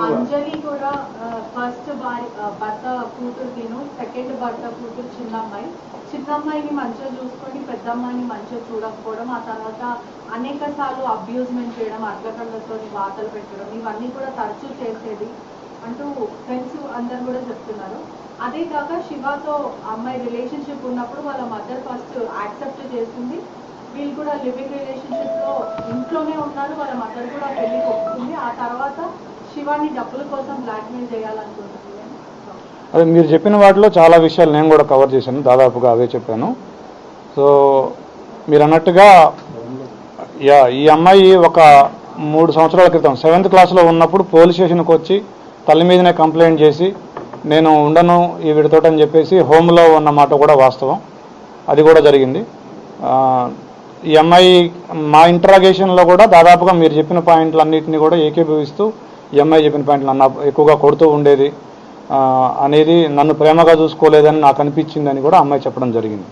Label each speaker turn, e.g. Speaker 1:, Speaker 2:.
Speaker 1: అంజలి కూడా ఫస్ట్ భర్త కూతురు సెకండ్ భర్త కూతురు చిన్నమ్మాయిని మంచిగా చూసుకొని పెద్దమ్మాయిని మంచిగా చూడకపోవడం, ఆ తర్వాత అనేక సార్లు అబ్యూజ్మెంట్ చేయడం, అట్లకళ్ళతో వార్తలు పెట్టడం, ఇవన్నీ కూడా తరచూ చేసేది అంటూ ఫ్రెండ్స్ అందరు కూడా చెప్తున్నారు. అదే కాక శివతో అమ్మాయి రిలేషన్షిప్ ఉన్నప్పుడు వాళ్ళ మదర్ ఫస్ట్ యాక్సెప్ట్ చేసింది, వీళ్ళు కూడా లివింగ్ రిలేషన్షిప్ లో ఇంట్లోనే ఉన్నారు, వాళ్ళ మదర్ కూడా పెళ్లికి ఒప్పుకుంది. ఆ తర్వాత శివాని డబ్బుల కోసం బ్లాక్మెయిల్ చేయాలనుకుంటుంది.
Speaker 2: అదే మీరు చెప్పిన వాటిలో చాలా విషయాలు నేను కూడా కవర్ చేశాను, దాదాపుగా అవే చెప్పాను. సో మీరు అన్నట్టుగా ఈ అమ్మాయి ఒక 3 సంవత్సరాల క్రితం 7th క్లాస్లో ఉన్నప్పుడు పోలీస్ స్టేషన్కి వచ్చి తల్లి మీదనే కంప్లైంట్ చేసి నేను ఉండను ఈ విడతోటి అని చెప్పేసి హోమ్లో ఉన్న మాట కూడా వాస్తవం, అది కూడా జరిగింది. ఈ అమ్మాయి మా ఇంట్రాగేషన్లో కూడా దాదాపుగా మీరు చెప్పిన పాయింట్లన్నింటినీ కూడా ఏకీభవిస్తూ ఈ అమ్మాయి చెప్పిన పాయింట్లు నన్ను ఎక్కువగా కొడుతూ ఉండేది అనేది, నన్ను ప్రేమగా చూసుకోలేదని నాకు అనిపించిందని కూడా అమ్మాయి చెప్పడం జరిగింది.